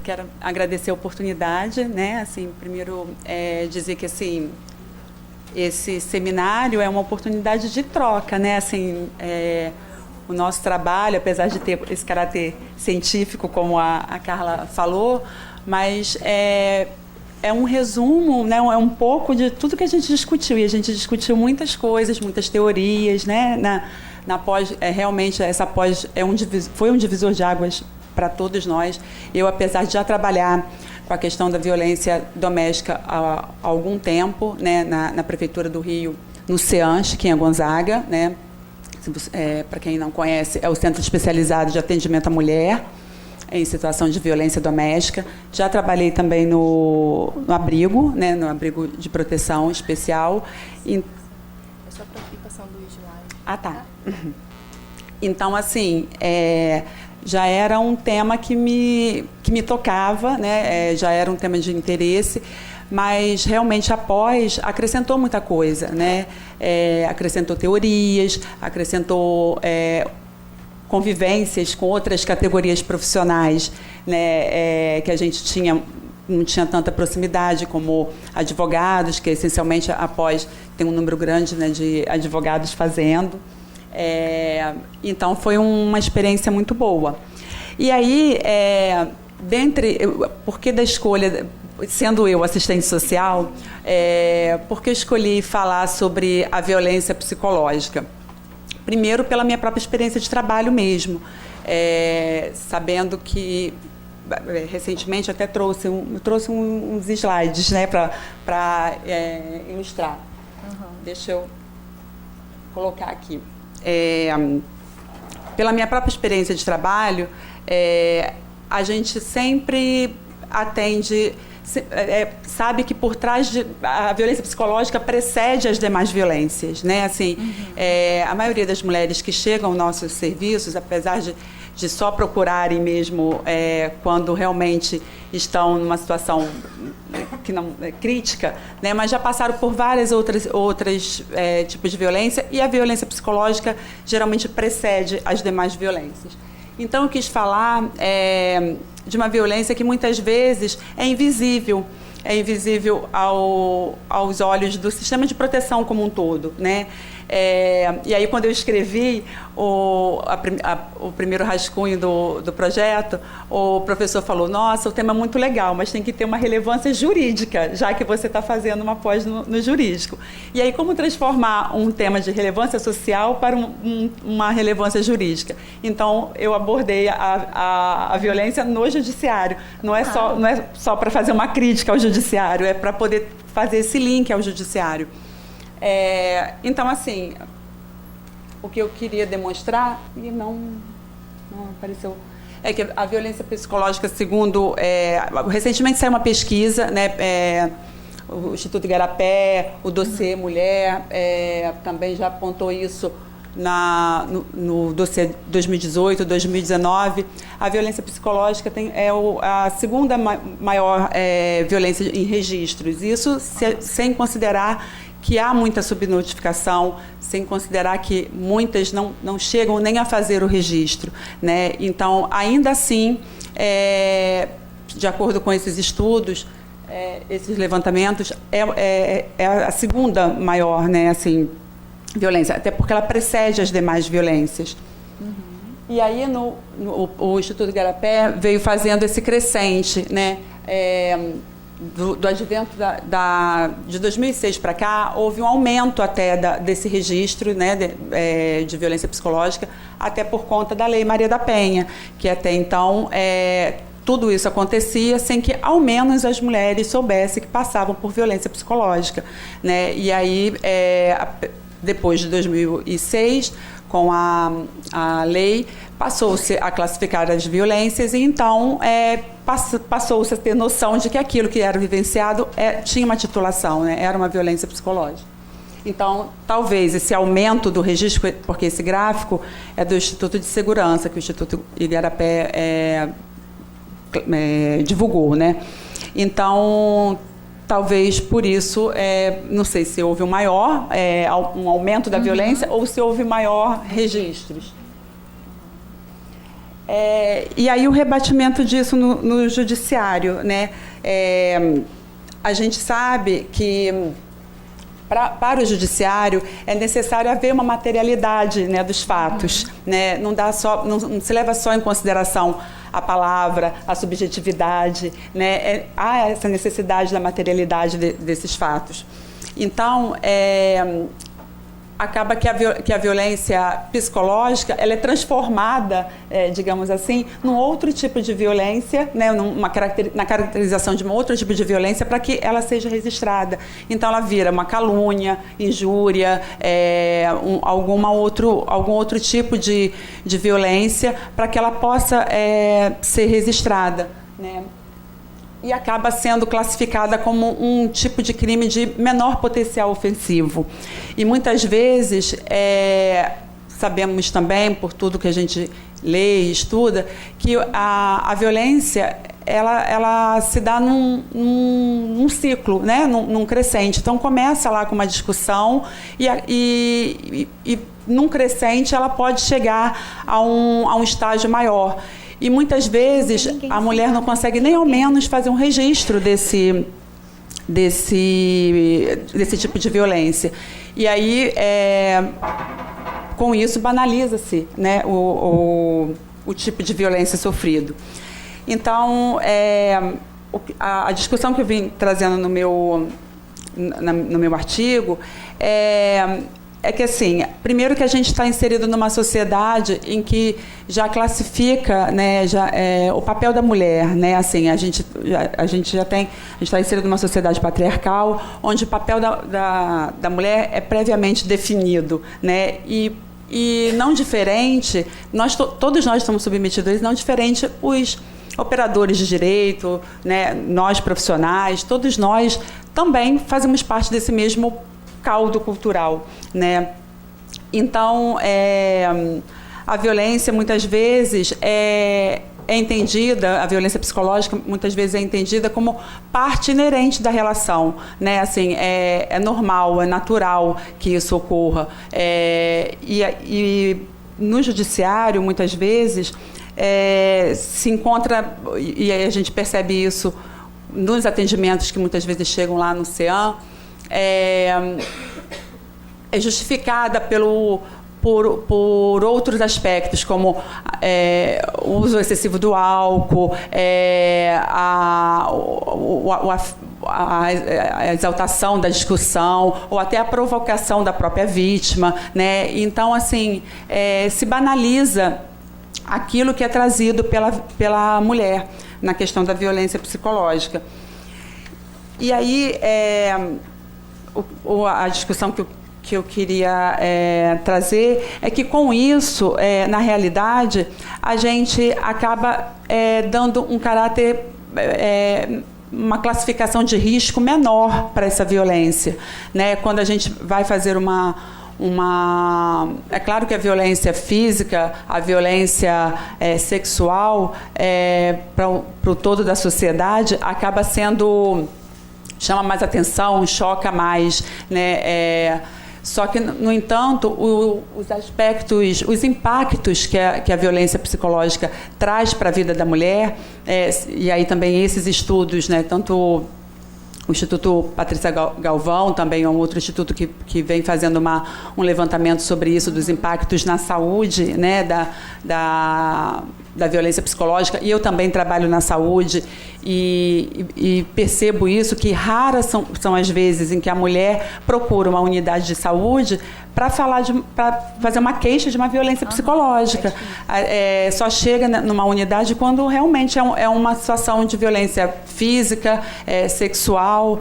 Quero agradecer a oportunidade, né? Assim, primeiro dizer que assim esse seminário é uma oportunidade de troca, né? Assim, o nosso trabalho, apesar de ter esse caráter científico, como a Carla falou, mas é um resumo, né? É um pouco de tudo que a gente discutiu, e a gente discutiu muitas coisas, muitas teorias, né? Na pós, realmente essa pós foi um divisor de águas para todos nós. Eu, apesar de já trabalhar com a questão da violência doméstica há algum tempo, né, na Prefeitura do Rio, no CEANCH, que é em Gonzaga, né, para quem não conhece, é o Centro Especializado de Atendimento à Mulher em situação de violência doméstica. Já trabalhei também no abrigo, né, no abrigo de proteção especial. É só para ir passando o slide. Ah, tá. Então, assim, já era um tema que me tocava, né? Já era um tema de interesse, mas realmente após acrescentou muita coisa, né? Acrescentou teorias, acrescentou convivências com outras categorias profissionais, né? Que a gente não tinha tanta proximidade, como advogados, que essencialmente após tem um número grande, né, de advogados fazendo. Então, foi uma experiência muito boa. E aí, por que da escolha, sendo eu assistente social, por que eu escolhi falar sobre a violência psicológica? Primeiro, pela minha própria experiência de trabalho mesmo, sabendo que, recentemente, até trouxe uns slides, né, para ilustrar. Uhum. Deixa eu colocar aqui. Pela minha própria experiência de trabalho, a gente sempre atende, sabe que por trás a violência psicológica precede as demais violências, né? Assim, a maioria das mulheres que chegam aos nossos serviços, apesar de só procurarem mesmo quando realmente estão numa situação que não é crítica, né, mas já passaram por várias outras tipos de violência, e a violência psicológica geralmente precede as demais violências. Então, eu quis falar de uma violência que muitas vezes é invisível aos olhos do sistema de proteção como um todo, né? E aí, quando eu escrevi o primeiro rascunho do projeto, o professor falou: nossa, o tema é muito legal, mas tem que ter uma relevância jurídica, já que você está fazendo uma pós no jurídico. E aí, como transformar um tema de relevância social para uma relevância jurídica? Então, eu abordei a violência no judiciário. Não é só para fazer uma crítica ao judiciário, é para poder fazer esse link ao judiciário. Então, assim, o que eu queria demonstrar, e não apareceu, é que a violência psicológica, segundo... recentemente saiu uma pesquisa, né, o Instituto Igarapé, o Dossiê Mulher, também já apontou isso no dossiê 2018, 2019. A violência psicológica é a segunda maior violência em registros. Isso sem considerar que há muita subnotificação, sem considerar que muitas não chegam nem a fazer o registro, né? Então, ainda assim, de acordo com esses estudos, esses levantamentos, é a segunda maior, né, assim, violência, até porque ela precede as demais violências. Uhum. E aí, o Instituto Igarapé veio fazendo esse crescente, né? Do advento de 2006 para cá, houve um aumento até desse registro, né, de violência psicológica, até por conta da Lei Maria da Penha, que até então tudo isso acontecia sem que ao menos as mulheres soubessem que passavam por violência psicológica, né? E aí, depois de 2006, com a lei, passou-se a classificar as violências, e então passou-se a ter noção de que aquilo que era vivenciado tinha uma titulação, né? Era uma violência psicológica. Então, talvez esse aumento do registro, porque esse gráfico é do Instituto de Segurança, que o Instituto Igarapé divulgou, né? Então, talvez por isso, não sei se houve um aumento da violência ou se houve maior registros. E aí o rebatimento disso no judiciário, né? A gente sabe que para o judiciário é necessário haver uma materialidade, né, dos fatos, né? Não se leva só em consideração a palavra, a subjetividade, né? Há essa necessidade da materialidade desses fatos. Então, acaba que a violência psicológica ela é transformada, digamos assim, num outro tipo de violência, né, na caracterização de um outro tipo de violência para que ela seja registrada. Então, ela vira uma calúnia, injúria, algum outro tipo de violência para que ela possa ser registrada, né? E acaba sendo classificada como um tipo de crime de menor potencial ofensivo. E muitas vezes, sabemos também, por tudo que a gente lê e estuda, que a violência ela se dá num ciclo, né? num crescente. Então, começa lá com uma discussão e num crescente ela pode chegar a um estágio maior. E muitas vezes a mulher não consegue nem ao menos fazer um registro desse tipo de violência. E aí, com isso, banaliza-se, né, o tipo de violência sofrido. Então, a discussão que eu vim trazendo no meu artigo é que, assim, primeiro que a gente está inserido numa sociedade em que já classifica, né, o papel da mulher, né, assim, a gente está inserido numa sociedade patriarcal, onde o papel da mulher é previamente definido, né, e não diferente, todos nós estamos submetidos a isso, não diferente os operadores de direito, né, nós profissionais, todos nós também fazemos parte desse mesmo caldo cultural, né? Então, a violência muitas vezes é entendida, a violência psicológica muitas vezes é entendida como parte inerente da relação, né? Assim, é normal, é natural que isso ocorra. E no judiciário, muitas vezes, se encontra, e aí a gente percebe isso nos atendimentos que muitas vezes chegam lá no CEAM, é justificada por outros aspectos, como o uso excessivo do álcool, a exaltação da discussão, ou até a provocação da própria vítima, né? Então, assim, se banaliza aquilo que é trazido pela mulher na questão da violência psicológica. E aí, a discussão que eu queria trazer é que, com isso, na realidade, a gente acaba dando um caráter, uma classificação de risco menor para essa violência, né? Quando a gente vai fazer é claro que a violência física, a violência sexual, para o todo da sociedade, acaba sendo... chama mais atenção, choca mais, né? Só que, no entanto, os impactos que a violência psicológica traz para a vida da mulher, e aí também esses estudos, né, tanto o Instituto Patrícia Galvão, também é um outro instituto que vem fazendo um levantamento sobre isso, dos impactos na saúde, né, da violência psicológica, e eu também trabalho na saúde e percebo isso, que raras são as vezes em que a mulher procura uma unidade de saúde para fazer uma queixa de uma violência psicológica. Só chega numa unidade quando realmente é uma situação de violência física, sexual,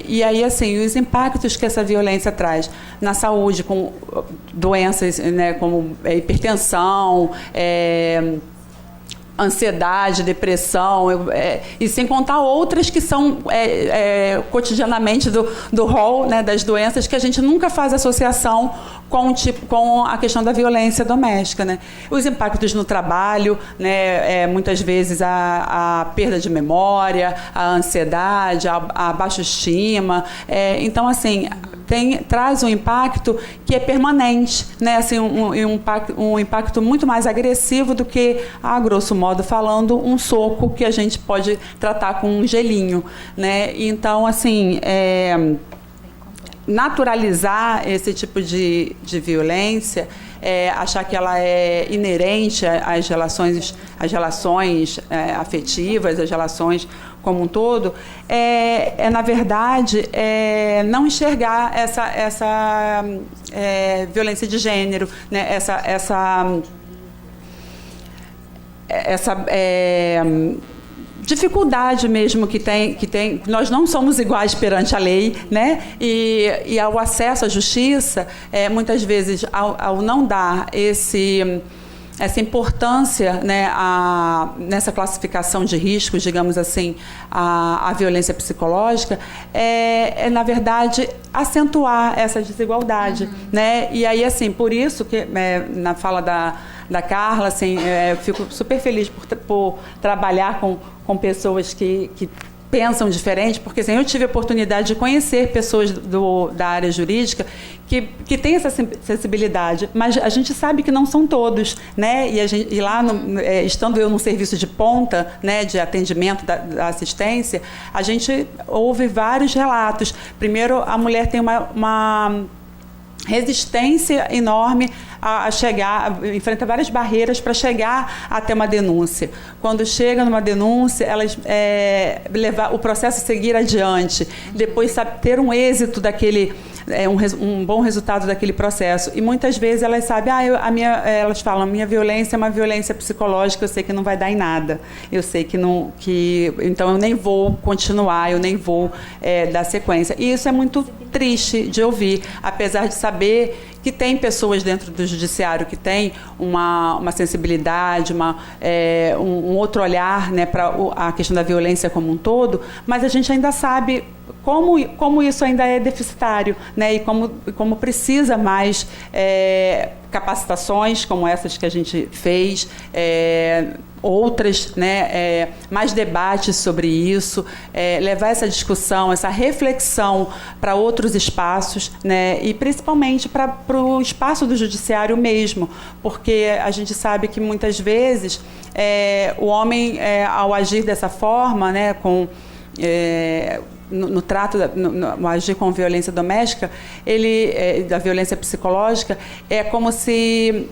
e aí, assim, os impactos que essa violência traz na saúde, com doenças, né, como hipertensão, ansiedade, depressão, e sem contar outras que são cotidianamente do rol, né, das doenças, que a gente nunca faz associação com a questão da violência doméstica, né? Os impactos no trabalho, né, muitas vezes a perda de memória, a ansiedade, a baixa estima. Então, assim, traz um impacto que é permanente, né? Assim, um impacto muito mais agressivo do que, a grosso modo falando, um soco que a gente pode tratar com um gelinho, né? Então, assim, naturalizar esse tipo de violência, achar que ela é inerente às relações afetivas, às relações como um todo, na verdade, não enxergar essa violência de gênero, né? essa dificuldade mesmo que tem, nós não somos iguais perante a lei, né? E ao acesso à justiça, muitas vezes, ao não dar essa importância, né, nessa classificação de riscos, digamos assim, a violência psicológica, na verdade, acentuar essa desigualdade, né? E aí, assim, por isso que, na fala da Carla, assim, eu fico super feliz por trabalhar com pessoas que pensam diferente, porque assim, eu tive a oportunidade de conhecer pessoas da área jurídica que têm essa sensibilidade, mas a gente sabe que não são todos, né? E lá, estando eu num serviço de ponta, né, de atendimento da assistência, a gente ouve vários relatos. Primeiro, a mulher tem uma resistência enorme a chegar, enfrenta várias barreiras para chegar até uma denúncia. Quando chega numa denúncia, elas levar o processo seguir adiante, depois ter um êxito daquele, um bom resultado daquele processo. E muitas vezes elas sabem, elas falam, minha violência é uma violência psicológica, eu sei que não vai dar em nada, eu sei então eu nem vou continuar, eu nem vou dar sequência. E isso é muito triste de ouvir, apesar de saber que tem pessoas dentro do judiciário que têm uma sensibilidade, um outro olhar, né, para a questão da violência como um todo, mas a gente ainda sabe como isso ainda é deficitário, né, e como precisa mais capacitações como essas que a gente fez, outras, né, mais debates sobre isso, levar essa discussão, essa reflexão para outros espaços, né, e principalmente para o espaço do judiciário mesmo, porque a gente sabe que muitas vezes o homem, ao agir dessa forma, né, no trato, no agir com violência doméstica, da violência psicológica, é como se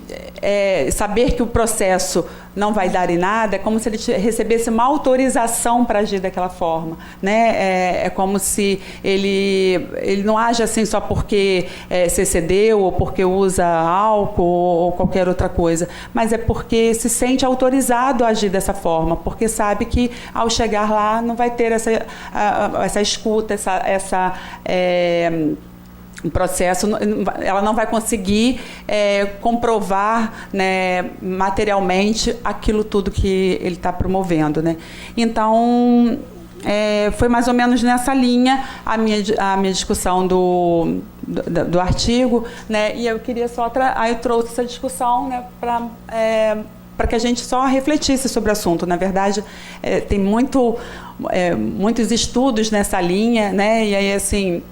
saber que o processo não vai dar em nada, é como se ele recebesse uma autorização para agir daquela forma, né? É como se ele não age assim só porque se excedeu ou porque usa álcool ou qualquer outra coisa, mas é porque se sente autorizado a agir dessa forma, porque sabe que ao chegar lá não vai ter essa escuta, um processo, ela não vai conseguir comprovar, né, materialmente aquilo tudo que ele está promovendo, né? Então, foi mais ou menos nessa linha a minha discussão do artigo, né? E eu queria aí eu trouxe essa discussão, né, para que a gente só refletisse sobre o assunto. Na verdade, tem muitos estudos nessa linha, né? E aí, assim,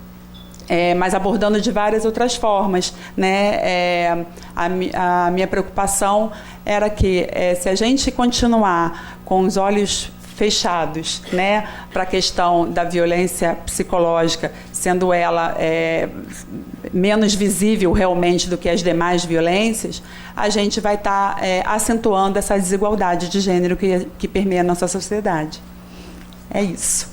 mas abordando de várias outras formas, né? A minha preocupação era que, se a gente continuar com os olhos fechados, né, para a questão da violência psicológica, sendo ela menos visível realmente do que as demais violências, a gente vai estar acentuando essa desigualdade de gênero que permeia a nossa sociedade. É isso.